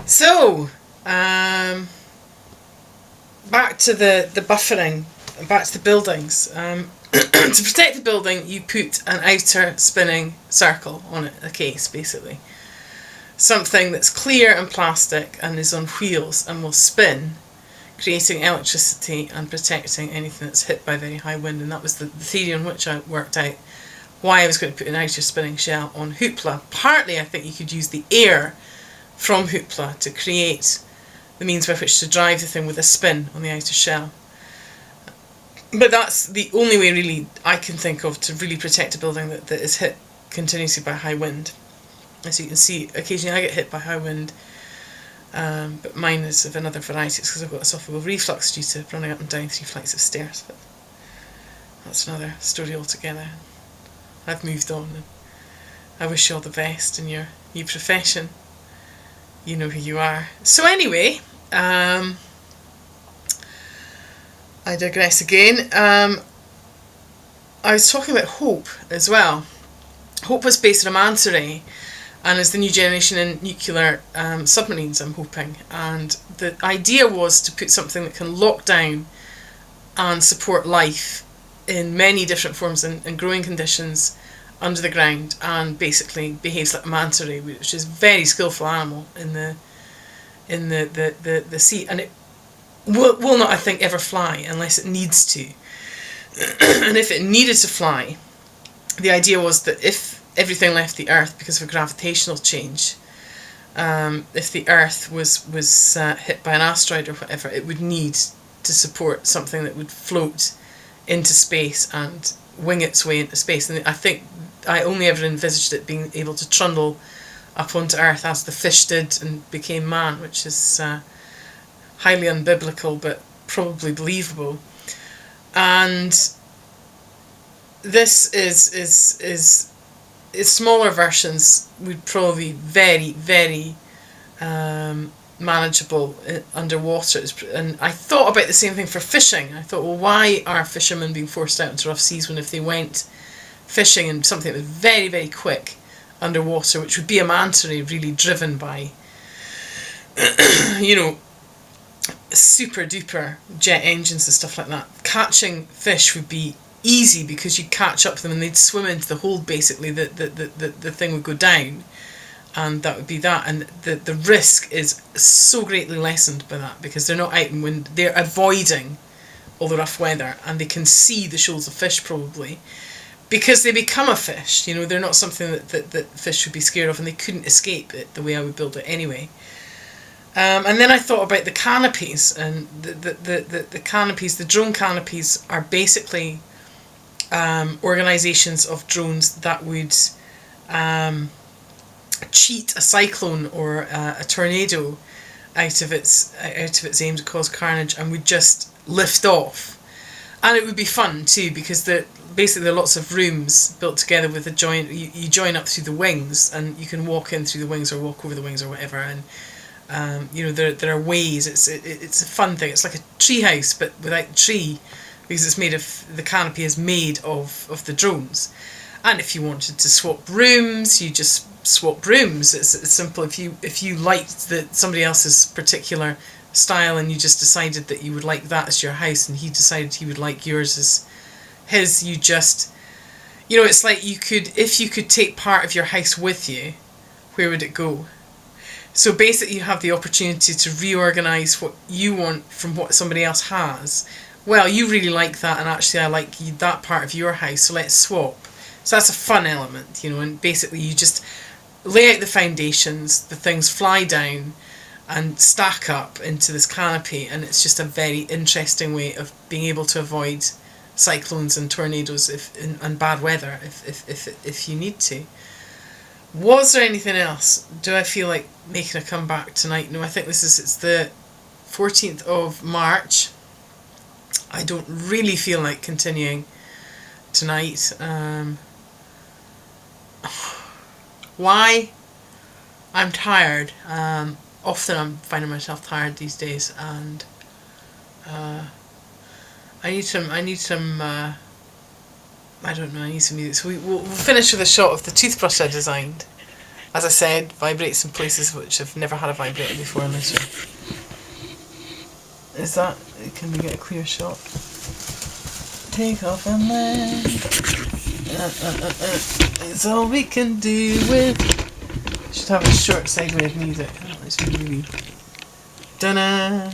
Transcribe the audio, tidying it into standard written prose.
So, back to the buffering, back to the buildings. To protect the building, you put an outer spinning circle on it, a case basically. Something that's clear and plastic and is on wheels and will spin, creating electricity and protecting anything that's hit by very high wind. And that was the theory on which I worked out why I was going to put an outer spinning shell on hoopla. Partly I think you could use the air from hoopla to create the means by which to drive the thing with a spin on the outer shell. But that's the only way really I can think of to really protect a building that is hit continuously by high wind. As you can see, occasionally I get hit by high wind, but mine is of another variety. It's because I've got esophageal reflux due to running up and down 3 flights of stairs. But that's another story altogether. I've moved on, and I wish you all the best in your new profession. You know who you are. So anyway, I digress again. I was talking about hope as well. Hope was based on a manta ray, and is the new generation in nuclear submarines, I'm hoping. And the idea was to put something that can lock down and support life in many different forms and growing conditions under the ground, and basically behaves like a manta ray, which is a very skillful animal in the sea, and it will not, I think, ever fly unless it needs to. And if it needed to fly, the idea was that if everything left the Earth because of a gravitational change, if the Earth was hit by an asteroid or whatever, it would need to support something that would float into space and wing its way into space. And I think I only ever envisaged it being able to trundle up onto Earth as the fish did and became man, which is highly unbiblical but probably believable. And this is smaller versions would probably be very, very manageable underwater. And I thought about the same thing for fishing. I thought, well, why are fishermen being forced out into rough seas when if they went fishing in something that was very, very quick underwater, which would be a manta ray really driven by, super duper jet engines and stuff like that. Catching fish would be easy because you'd catch up to them and they'd swim into the hold, basically. The thing would go down, and that would be that. And the risk is so greatly lessened by that because they're not out in wind, they're avoiding all the rough weather, and they can see the shoals of fish probably because they become a fish. They're not something that fish would be scared of, and they couldn't escape it the way I would build it anyway. And then I thought about the canopies, and the canopies, the drone canopies are basically organisations of drones that would cheat a cyclone or a tornado out of its aim to cause carnage, and would just lift off. And it would be fun too because basically there are lots of rooms built together with a join. You join up through the wings, and you can walk in through the wings or walk over the wings or whatever. And there are ways. It's a fun thing. It's like a tree house but without tree, because it's made of, the canopy is made of the drones. And if you wanted to swap rooms, you just swap rooms. It's simple. If you liked somebody else's particular style and you just decided that you would like that as your house, and he decided he would like yours as his, you just, it's like if you could take part of your house with you, where would it go? So basically you have the opportunity to reorganise what you want from what somebody else has. Well, you really like that, and actually I like that part of your house, so let's swap. So that's a fun element, and basically you just lay out the foundations, the things fly down and stack up into this canopy, and it's just a very interesting way of being able to avoid cyclones and tornadoes and bad weather if you need to. Was there anything else? Do I feel like making a comeback tonight? No, I think it's the 14th of March. I don't really feel like continuing tonight. Why? I'm tired. Often I'm finding myself tired these days, and I need some I don't know, I need some music. So we'll finish with a shot of the toothbrush I designed as I said, vibrates in places which have never had a vibrator before in this room. Is that... Can we get a clear shot? Take off and land. It's all we can do with... Should have a short segue of music. It's really... Dunna.